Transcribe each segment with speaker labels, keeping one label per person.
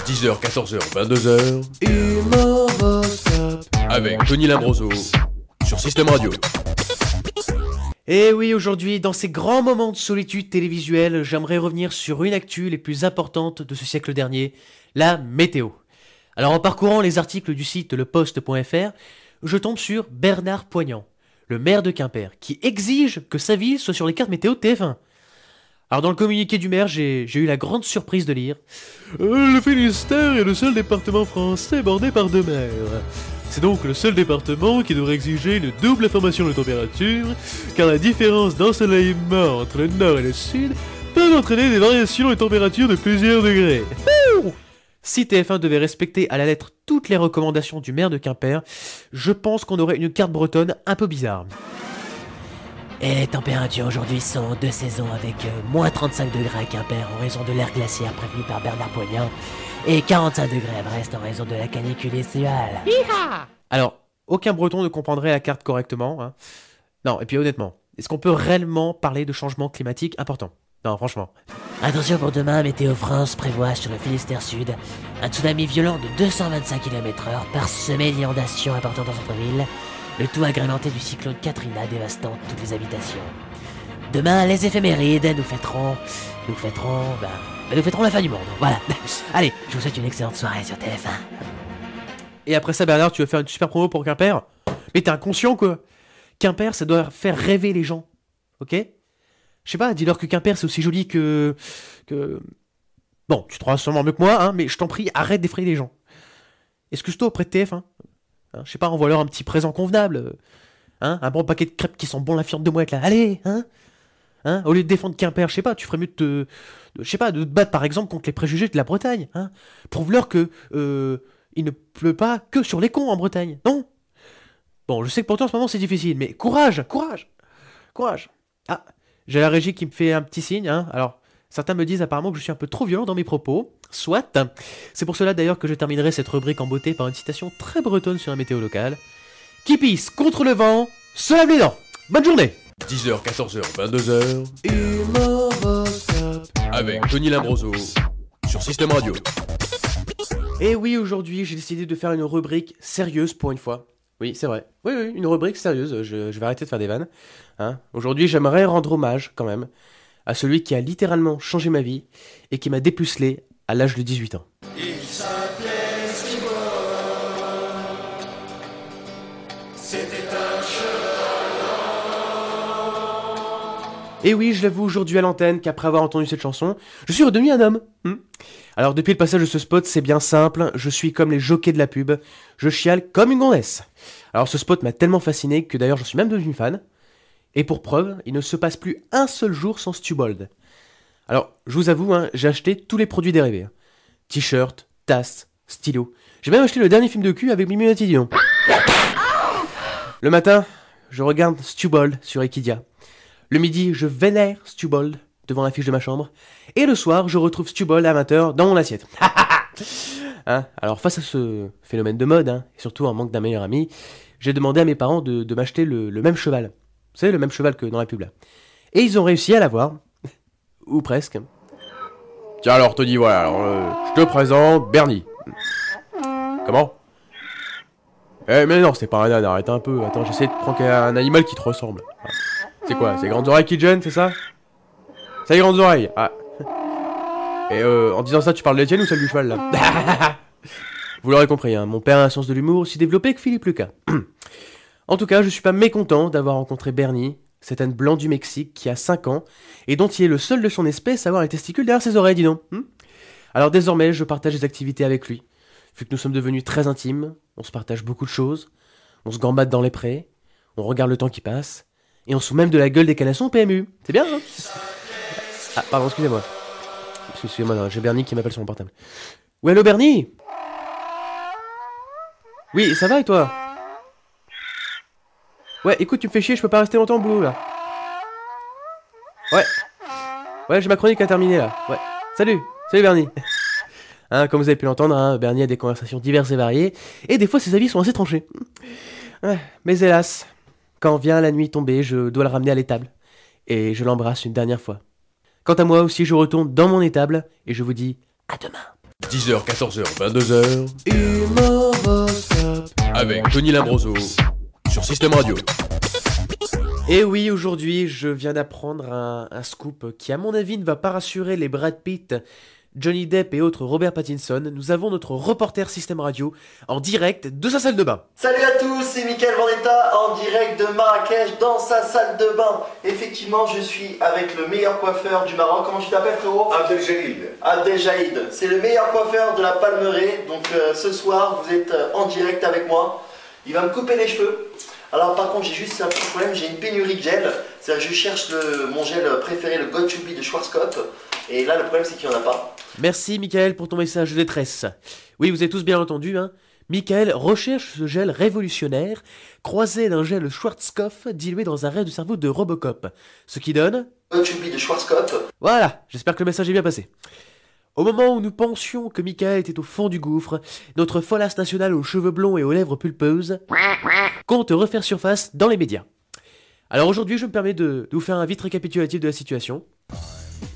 Speaker 1: 10h, 14h, 22h. Avec Tony Lambroso sur Système Radio.
Speaker 2: Et oui, aujourd'hui, dans ces grands moments de solitude télévisuelle, j'aimerais revenir sur une actu les plus importantes de ce siècle dernier, la météo. Alors en parcourant les articles du site leposte.fr, je tombe sur Bernard Poignant, le maire de Quimper, qui exige que sa ville soit sur les cartes météo de TF1. Alors dans le communiqué du maire, j'ai eu la grande surprise de lire le Finistère est le seul département français bordé par deux mers. C'est donc le seul département qui devrait exiger une double information de température, car la différence d'ensoleillement entre le nord et le sud peut entraîner des variations de température de plusieurs degrés. Si TF1 devait respecter à la lettre toutes les recommandations du maire de Quimper, je pense qu'on aurait une carte bretonne un peu bizarre.
Speaker 3: Et les températures aujourd'hui sont de saison avec moins 35 degrés à Quimper en raison de l'air glaciaire prévenu par Bernard Poignant et 45 degrés à Brest en raison de la canicule estivale.
Speaker 2: Alors, aucun breton ne comprendrait la carte correctement. Hein. Non, et puis honnêtement, est-ce qu'on peut réellement parler de changement climatique important? Non, franchement.
Speaker 3: Attention pour demain, Météo France prévoit sur le Finistère Sud un tsunami violent de 225 km/h parsemé d'inondations importantes dans notre ville, le tout agrémenté du cyclone Katrina dévastant toutes les habitations. Demain, les éphémérides nous fêteront la fin du monde. Voilà. Allez, je vous souhaite une excellente soirée sur TF1.
Speaker 2: Et après ça, Bernard, tu veux faire une super promo pour Quimper? Mais t'es inconscient, quoi. Quimper, ça doit faire rêver les gens. Ok? Je sais pas, dis-leur que Quimper, c'est aussi joli que... Bon, tu trouveras sûrement mieux que moi, hein, mais je t'en prie, arrête d'effrayer les gens. Excuse-toi auprès de TF1. Hein, je sais pas, envoie-leur un petit présent convenable. Hein, un bon paquet de crêpes qui sont bon la fiente de mouette, là. Allez, hein? Hein, au lieu de défendre Quimper, je sais pas, tu ferais mieux de te battre par exemple contre les préjugés de la Bretagne. Hein. Prouve-leur que il ne pleut pas que sur les cons en Bretagne, non? Bon, je sais que pourtant en ce moment c'est difficile, mais courage. Ah, j'ai la régie qui me fait un petit signe, hein. Alors, certains me disent apparemment que je suis un peu trop violent dans mes propos. Soit. C'est pour cela d'ailleurs que je terminerai cette rubrique en beauté par une citation très bretonne sur la météo locale. Qui pisse contre le vent, se lave les dents. Bonne journée.
Speaker 1: 10h, 14h, 22h. Avec Tony Lambroso sur Système Radio.
Speaker 2: Et oui, aujourd'hui, j'ai décidé de faire une rubrique sérieuse pour une fois. Oui, c'est vrai. Oui, une rubrique sérieuse. Je vais arrêter de faire des vannes. Hein. Aujourd'hui, j'aimerais rendre hommage, quand même, à celui qui a littéralement changé ma vie et qui m'a dépucelé à l'âge de 18 ans.
Speaker 4: Il s'appelait Stibor. C'était un
Speaker 2: Et oui, je l'avoue aujourd'hui à l'antenne qu'après avoir entendu cette chanson, je suis redevenu un homme. Alors depuis le passage de ce spot, c'est bien simple, je suis comme les jockeys de la pub, je chiale comme une gonzesse. Alors ce spot m'a tellement fasciné que d'ailleurs j'en suis même devenu fan. Et pour preuve, il ne se passe plus un seul jour sans Stubold. Alors, je vous avoue, hein, j'ai acheté tous les produits dérivés. T-shirt, tasses, stylo. J'ai même acheté le dernier film de cul avec Mimi Matillon. Le matin, je regarde Stubold sur Equidia. Le midi, je vénère Stubold devant l'affiche de ma chambre. Et le soir, je retrouve Stubold à 20h dans mon assiette. Hein, alors face à ce phénomène de mode, hein, et surtout en manque d'un meilleur ami, j'ai demandé à mes parents de m'acheter le même cheval. Vous savez, le même cheval que dans la pub là. Et ils ont réussi à l'avoir. Ou presque.
Speaker 1: Tiens alors Tony, voilà, alors, je te présente Bernie. Comment? Mais non, c'est pas un âne, arrête un peu. Attends, j'essaie de prendre un animal qui te ressemble. C'est quoi? C'est grandes oreilles qui te gênent, c'est ça? Ça y est, grandes oreilles. Ah. Et en disant ça, tu parles de la tienne ou celle du cheval là? Vous l'aurez compris, hein, mon père a un sens de l'humour aussi développé que Philippe Lucas. En tout cas, je suis pas mécontent d'avoir rencontré Bernie, cet âne blanc du Mexique qui a 5 ans et dont il est le seul de son espèce à avoir les testicules derrière ses oreilles, dis donc. Alors désormais, je partage des activités avec lui. Vu que nous sommes devenus très intimes, on se partage beaucoup de choses, on se gambade dans les prés, on regarde le temps qui passe, et on se fout même de la gueule des canassons PMU. C'est bien, hein? Ah, pardon, excusez-moi. Excusez-moi, non, j'ai Bernie qui m'appelle sur mon portable. Ouais, hello Bernie? Oui, ça va et toi? Ouais, écoute, tu me fais chier, je peux pas rester longtemps au boulot, là. Ouais, j'ai ma chronique à terminer, là. Ouais. Salut Bernie. Hein, comme vous avez pu l'entendre, hein, Bernie a des conversations diverses et variées, et des fois ses avis sont assez tranchés. Ouais, mais hélas, quand vient la nuit tombée, je dois le ramener à l'étable, et je l'embrasse une dernière fois. Quant à moi aussi, je retourne dans mon étable, et je vous dis à demain. 10h, 14h, 22h. Avec Tony Lambroso sur Système Radio.
Speaker 2: Et oui, aujourd'hui, je viens d'apprendre un scoop qui, à mon avis, ne va pas rassurer les Brad Pitt, Johnny Depp et autres Robert Pattinson. Nous avons notre reporter Système Radio en direct de sa salle de bain.
Speaker 5: Salut à tous, c'est Mickaël Vendetta en direct de Marrakech dans sa salle de bain. Effectivement, je suis avec le meilleur coiffeur du Maroc. Comment tu t'appelles, frérot?
Speaker 4: Abdeljaïd.
Speaker 5: Abdeljaïd. C'est le meilleur coiffeur de la Palmeraie. Donc ce soir, vous êtes en direct avec moi. Il va me couper les cheveux. Alors par contre, j'ai juste un petit problème, j'ai une pénurie de gel. C'est-à-dire, je cherche mon gel préféré, le Got To Be de Schwarzkopf. Et là, le problème, c'est qu'il n'y en a pas.
Speaker 2: Merci, Mickaël, pour ton message de détresse. Oui, vous avez tous bien entendu, hein. Mickaël recherche ce gel révolutionnaire, croisé d'un gel Schwarzkopf dilué dans un rêve de cerveau de Robocop. Ce qui donne...
Speaker 5: Got To Be de Schwarzkopf.
Speaker 2: Voilà, j'espère que le message est bien passé. Au moment où nous pensions que Mickaël était au fond du gouffre, notre folasse nationale aux cheveux blonds et aux lèvres pulpeuses compte refaire surface dans les médias. Alors aujourd'hui, je me permets de vous faire un vite récapitulatif de la situation.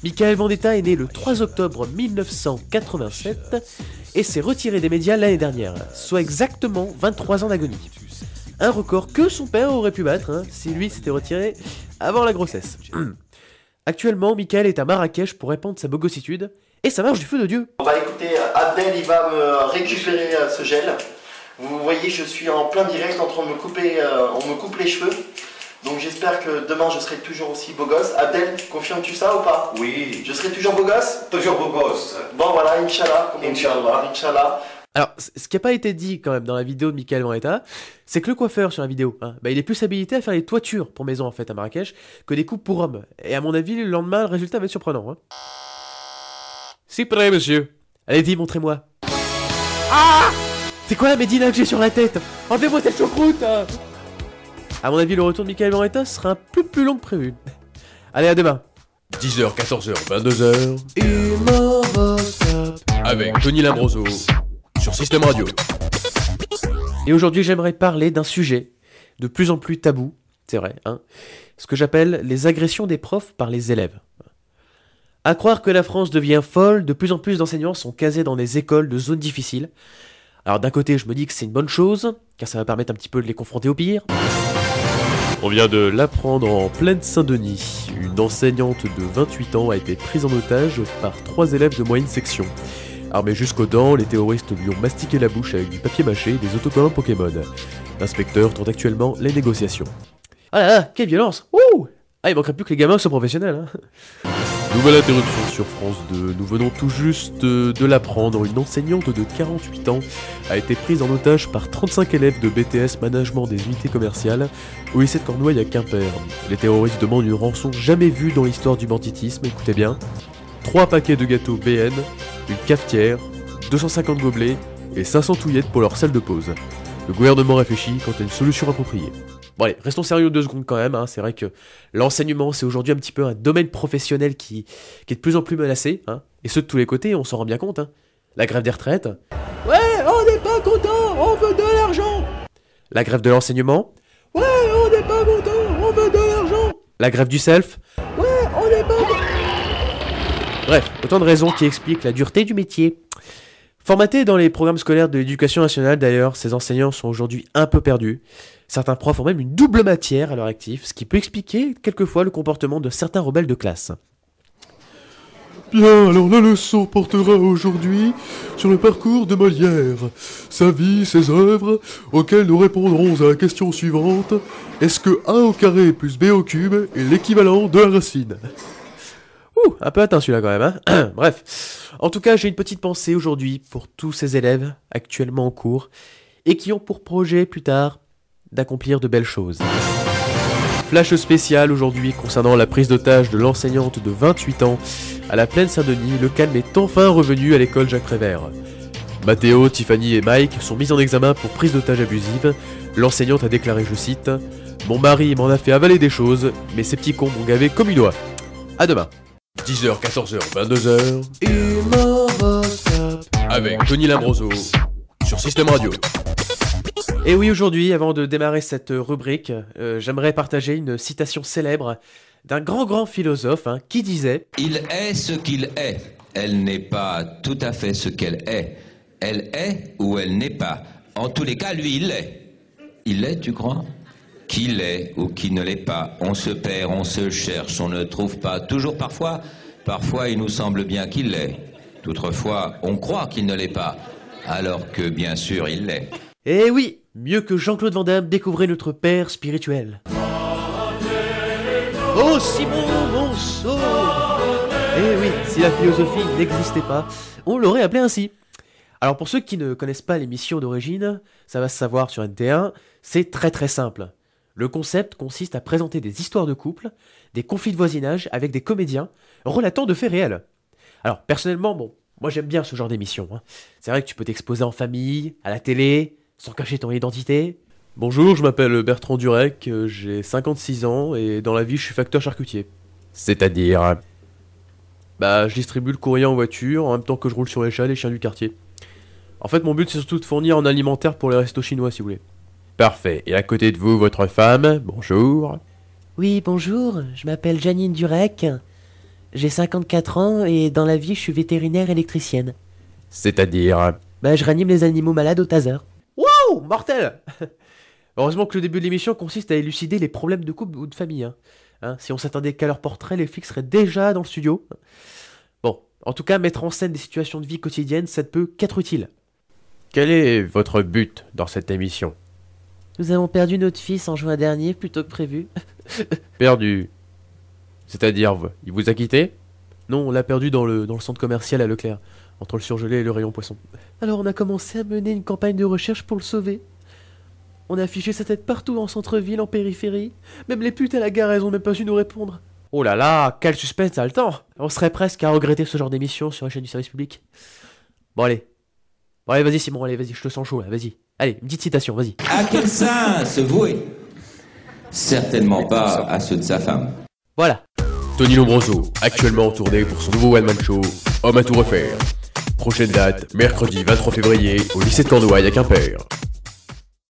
Speaker 2: Mickaël Vendetta est né le 3 octobre 1987 et s'est retiré des médias l'année dernière, soit exactement 23 ans d'agonie. Un record que son père aurait pu battre hein, si lui s'était retiré avant la grossesse. Actuellement, Mickaël est à Marrakech pour répandre sa bogossitude, et ça marche du feu de Dieu.
Speaker 5: Bah écoutez, Abdel, il va me récupérer ce gel. Vous voyez, je suis en plein direct en train de me couper, on me coupe les cheveux. Donc j'espère que demain je serai toujours aussi beau gosse. Abdel, confirmes-tu ça ou pas?
Speaker 4: Oui.
Speaker 5: Je serai toujours beau gosse?
Speaker 4: Toujours beau gosse.
Speaker 5: Bon voilà, Inch'Allah.
Speaker 4: Inch'Allah.
Speaker 5: Inch'Allah.
Speaker 2: Alors, ce qui n'a pas été dit quand même dans la vidéo de Mickaël Vendetta, c'est que le coiffeur sur la vidéo, hein, bah, il est plus habilité à faire les toitures pour maison en fait à Marrakech que des coupes pour hommes. Et à mon avis, le lendemain, le résultat va être surprenant. Hein. C'est prêt, monsieur. Allez-y, montrez-moi. Ah! C'est quoi la médina que j'ai sur la tête? Enlevez-moi cette choucroute hein. À mon avis, le retour de Mickaël Vendetta sera un peu plus long que prévu. Allez, à demain.
Speaker 1: 10h, 14h, 22h. Avec Tony Lambroso sur Système Radio.
Speaker 2: Et aujourd'hui, j'aimerais parler d'un sujet de plus en plus tabou, c'est vrai, hein, ce que j'appelle les agressions des profs par les élèves. À croire que la France devient folle, de plus en plus d'enseignants sont casés dans des écoles de zones difficiles. Alors d'un côté, je me dis que c'est une bonne chose, car ça va permettre un petit peu de les confronter au pire.
Speaker 1: On vient de l'apprendre en pleine Saint-Denis. Une enseignante de 28 ans a été prise en otage par 3 élèves de moyenne section. Armés jusqu'aux dents, les terroristes lui ont mastiqué la bouche avec du papier mâché et des autocollants Pokémon. L'inspecteur tente actuellement les négociations.
Speaker 2: Ah là là, quelle violence! Ouh! Ah, il manquerait plus que les gamins soient professionnels, hein.
Speaker 1: Nouvelle interruption sur France 2. Nous venons tout juste de l'apprendre. Une enseignante de 48 ans a été prise en otage par 35 élèves de BTS Management des unités commerciales au lycée de Cornouailles à Quimper. Les terroristes demandent une rançon jamais vue dans l'histoire du banditisme. Écoutez bien. 3 paquets de gâteaux BN, une cafetière, 250 gobelets et 500 touillettes pour leur salle de pause. Le gouvernement réfléchit quant à une solution appropriée. Bon allez, restons sérieux 2 secondes quand même, hein. C'est vrai que l'enseignement c'est aujourd'hui un petit peu un domaine professionnel qui est de plus en plus menacé, hein. Et ce de tous les côtés, on s'en rend bien compte. Hein. La grève des retraites. Ouais, on n'est pas content, on veut de l'argent. La grève de l'enseignement. Ouais, on n'est pas content, on veut de l'argent. La grève du self. Ouais, on n'est pas content. Bref, autant de raisons qui expliquent la dureté du métier. Formatés dans les programmes scolaires de l'éducation nationale d'ailleurs, ces enseignants sont aujourd'hui un peu perdus. Certains profs ont même une double matière à leur actif, ce qui peut expliquer quelquefois le comportement de certains rebelles de classe.
Speaker 6: Bien, alors la leçon portera aujourd'hui sur le parcours de Molière, sa vie, ses œuvres, auxquelles nous répondrons à la question suivante. Est-ce que A au carré plus B au cube est l'équivalent de la racine?
Speaker 2: Ouh, un peu atteint celui-là quand même, hein. Bref, en tout cas j'ai une petite pensée aujourd'hui pour tous ces élèves actuellement en cours et qui ont pour projet plus tard d'accomplir de belles choses. Flash spécial aujourd'hui concernant la prise d'otage de l'enseignante de 28 ans à la plaine Saint-Denis. Le calme est enfin revenu à l'école Jacques Prévert. Mathéo, Tiffany et Mike sont mis en examen pour prise d'otage abusive. L'enseignante a déclaré, je cite, « Mon mari m'en a fait avaler des choses, mais ces petits cons m'ont gavé comme il doit. » À demain.
Speaker 1: 10h, 14h, 22h. Avec Tony Lambroso sur Système Radio.
Speaker 2: Et oui, aujourd'hui, avant de démarrer cette rubrique, j'aimerais partager une citation célèbre d'un grand philosophe qui disait «
Speaker 7: Il est ce qu'il est. Elle n'est pas tout à fait ce qu'elle est. Elle est ou elle n'est pas. En tous les cas, lui, il l'est. Il l'est, tu crois? Qui l'est ou qui ne l'est pas. On se perd, on se cherche, on ne trouve pas. Toujours parfois, il nous semble bien qu'il l'est. D'autres fois, on croit qu'il ne l'est pas. Alors que, bien sûr, il l'est.
Speaker 2: Eh oui, mieux que Jean-Claude Van Damme, découvrez notre père spirituel. Oh Simon Monceau! Eh oui, si la philosophie n'existait pas, on l'aurait appelé ainsi. Alors pour ceux qui ne connaissent pas l'émission d'origine, ça va se savoir sur NT1, c'est très très simple. Le concept consiste à présenter des histoires de couple, des conflits de voisinage avec des comédiens relatant de faits réels. Alors personnellement, bon, moi j'aime bien ce genre d'émission. Hein. C'est vrai que tu peux t'exposer en famille, à la télé, sans cacher ton identité.
Speaker 1: Bonjour, je m'appelle Bertrand Durec, j'ai 56 ans et dans la vie je suis facteur charcutier. C'est-à-dire? Bah, je distribue le courrier en voiture en même temps que je roule sur les chats des chiens du quartier. En fait, mon but c'est surtout de fournir en alimentaire pour les restos chinois si vous voulez. Parfait, et à côté de vous, votre femme, bonjour.
Speaker 3: Oui, bonjour, je m'appelle Janine Durec. J'ai 54 ans et dans la vie, je suis vétérinaire électricienne.
Speaker 1: C'est-à-dire?
Speaker 3: Bah, je ranime les animaux malades au taser.
Speaker 2: Wow, mortel! Heureusement que le début de l'émission consiste à élucider les problèmes de couple ou de famille. Hein, si on s'attendait qu'à leur portrait, les flics seraient déjà dans le studio. Bon, en tout cas, mettre en scène des situations de vie quotidienne, ça ne peut qu'être utile.
Speaker 1: Quel est votre but dans cette émission?
Speaker 3: Nous avons perdu notre fils en juin dernier, plutôt que prévu.
Speaker 1: Perdu? C'est-à-dire, il vous a quitté?
Speaker 2: Non, on l'a perdu dans le centre commercial à Leclerc, entre le surgelé et le rayon poisson. Alors on a commencé à mener une campagne de recherche pour le sauver. On a affiché sa tête partout en centre-ville, en périphérie. Même les putes à la gare, elles ont même pas su nous répondre. Oh là là, quel suspense à le temps! On serait presque à regretter ce genre d'émission sur la chaîne du service public. Bon allez, vas-y Simon, allez, vas-y, je te sens chaud là, vas-y. Allez, une petite citation, vas-y.
Speaker 7: À quel sein se vouer? Certainement pas à ceux de sa femme.
Speaker 2: Voilà.
Speaker 1: Tony Lombroso, actuellement en tournée pour son nouveau one-man show, Homme à tout refaire. Prochaine date, mercredi 23 février, au lycée de Cornouailles à Quimper.